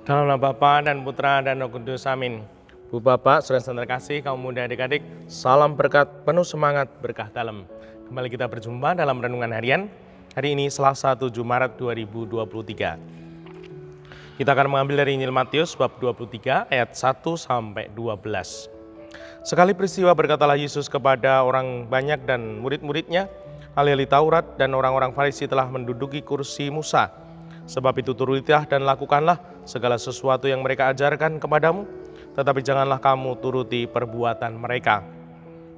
Dalam nama Bapa dan Putra dan Roh Kudus, amin. Bu Bapak, saudara-saudara terkasih, kaum muda adik-adik, salam berkat, penuh semangat, berkah dalam. Kembali kita berjumpa dalam Renungan Harian. Hari ini Selasa 7 Maret 2023. Kita akan mengambil dari Injil Matius bab 23 ayat 1 sampai 12. Sekali peristiwa berkatalah Yesus kepada orang banyak dan murid-muridnya, ahli-ahli Taurat dan orang-orang Farisi telah menduduki kursi Musa. Sebab itu turutilah dan lakukanlah segala sesuatu yang mereka ajarkan kepadamu, tetapi janganlah kamu turuti perbuatan mereka,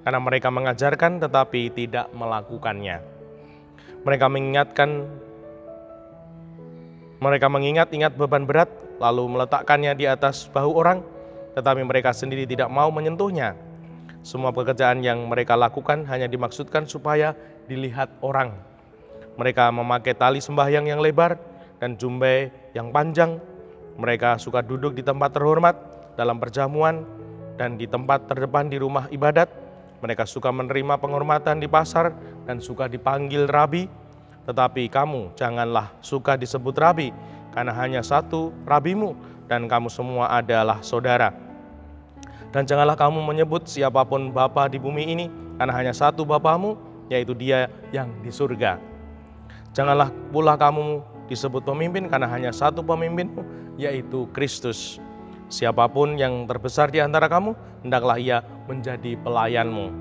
karena mereka mengajarkan tetapi tidak melakukannya. Mereka mengingat-ingat beban berat, lalu meletakkannya di atas bahu orang, tetapi mereka sendiri tidak mau menyentuhnya. Semua pekerjaan yang mereka lakukan hanya dimaksudkan supaya dilihat orang. Mereka memakai tali sembahyang yang lebar dan jubah yang panjang. Mereka suka duduk di tempat terhormat dalam perjamuan dan di tempat terdepan di rumah ibadat. Mereka suka menerima penghormatan di pasar dan suka dipanggil rabi. Tetapi kamu janganlah suka disebut rabi, karena hanya satu rabimu dan kamu semua adalah saudara. Dan janganlah kamu menyebut siapapun bapa di bumi ini, karena hanya satu bapamu, yaitu Dia yang di surga. Janganlah pula kamu disebut pemimpin, karena hanya satu pemimpinmu, yaitu Kristus. Siapapun yang terbesar di antara kamu, hendaklah ia menjadi pelayanmu.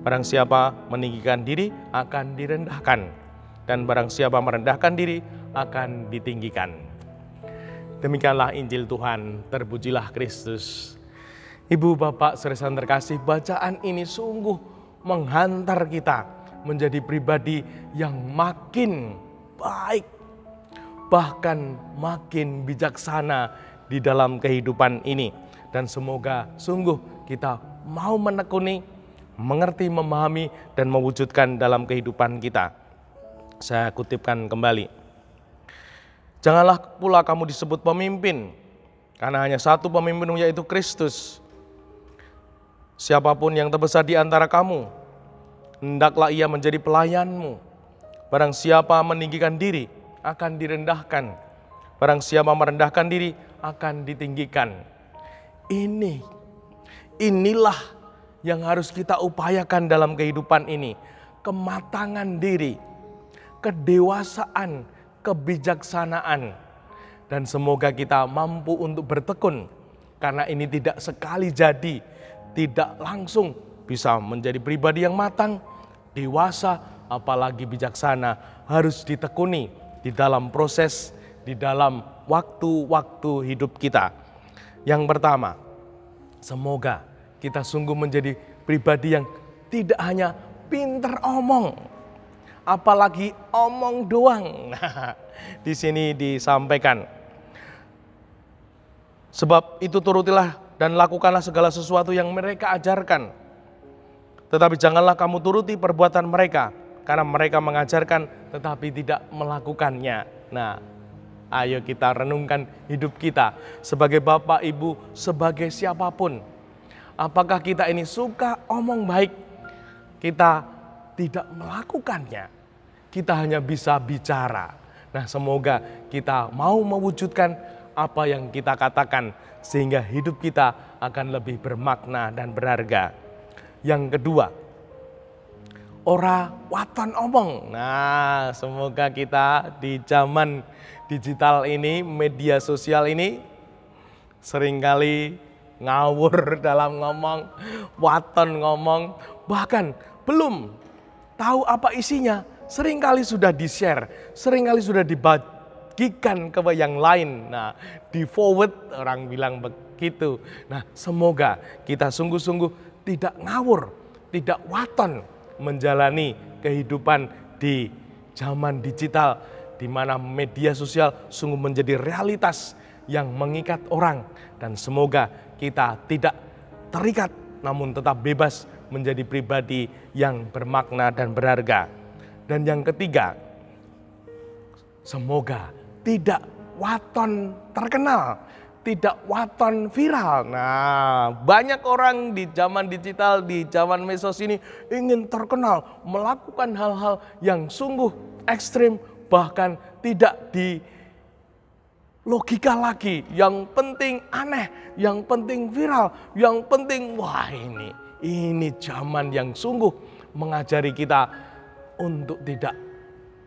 Barang siapa meninggikan diri akan direndahkan, dan barang siapa merendahkan diri akan ditinggikan. Demikianlah Injil Tuhan, terpujilah Kristus. Ibu, Bapak, saudara terkasih, bacaan ini sungguh menghantar kita menjadi pribadi yang makin baik, bahkan makin bijaksana di dalam kehidupan ini. Dan semoga sungguh kita mau menekuni, mengerti, memahami, dan mewujudkan dalam kehidupan kita. Saya kutipkan kembali. Janganlah pula kamu disebut pemimpin, karena hanya satu pemimpinmu, yaitu Kristus. Siapapun yang terbesar di antara kamu, hendaklah ia menjadi pelayanmu. Barang siapa meninggikan diri akan direndahkan, barang siapa merendahkan diri akan ditinggikan. Inilah yang harus kita upayakan dalam kehidupan ini. Kematangan diri, kedewasaan, kebijaksanaan. Dan semoga kita mampu untuk bertekun, karena ini tidak sekali jadi, tidak langsung bisa menjadi pribadi yang matang, dewasa, apalagi bijaksana. Harus ditekuni di dalam proses, di dalam waktu-waktu hidup kita. Yang pertama, semoga kita sungguh menjadi pribadi yang tidak hanya pinter omong, apalagi omong doang. Nah, di sini disampaikan, sebab itu turutilah dan lakukanlah segala sesuatu yang mereka ajarkan, tetapi janganlah kamu turuti perbuatan mereka, karena mereka mengajarkan tetapi tidak melakukannya. Nah, ayo kita renungkan hidup kita sebagai bapak, ibu, sebagai siapapun. Apakah kita ini suka omong baik, kita tidak melakukannya, kita hanya bisa bicara. Nah, semoga kita mau mewujudkan apa yang kita katakan, sehingga hidup kita akan lebih bermakna dan berharga. Yang kedua, ora waton omong. Nah, semoga kita di zaman digital ini, media sosial ini, seringkali ngawur dalam ngomong, waton ngomong, bahkan belum tahu apa isinya, seringkali sudah di-share, seringkali sudah dibagikan ke yang lain. Nah, di-forward, orang bilang begitu. Nah, semoga kita sungguh-sungguh tidak ngawur, tidak waton menjalani kehidupan di zaman digital, di mana media sosial sungguh menjadi realitas yang mengikat orang. Dan semoga kita tidak terikat, namun tetap bebas menjadi pribadi yang bermakna dan berharga. Dan yang ketiga, semoga tidak waton terkenal, tidak waton viral. Nah, banyak orang di zaman digital, di zaman medsos ini ingin terkenal, melakukan hal-hal yang sungguh ekstrim, bahkan tidak logika lagi, yang penting aneh, yang penting viral, yang penting wah ini zaman yang sungguh mengajari kita untuk tidak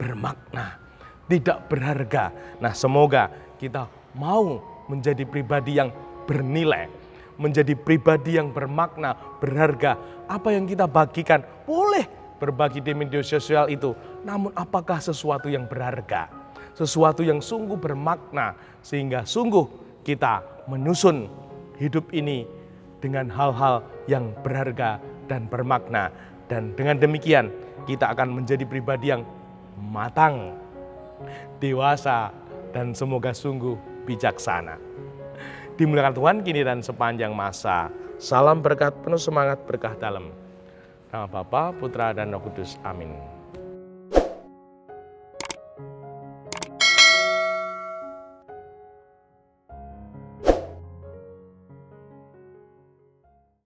bermakna, tidak berharga. Nah, semoga kita mau menjadi pribadi yang bernilai, menjadi pribadi yang bermakna, berharga. Apa yang kita bagikan boleh berbagi di media sosial itu, namun apakah sesuatu yang berharga, sesuatu yang sungguh bermakna, sehingga sungguh kita menyusun hidup ini dengan hal-hal yang berharga dan bermakna. Dan dengan demikian kita akan menjadi pribadi yang matang, dewasa, dan semoga sungguh bijaksana. Dimuliakan Tuhan kini dan sepanjang masa. Salam berkat, penuh semangat, berkah dalam nama Bapa, Putra, dan Roh Kudus. Amin.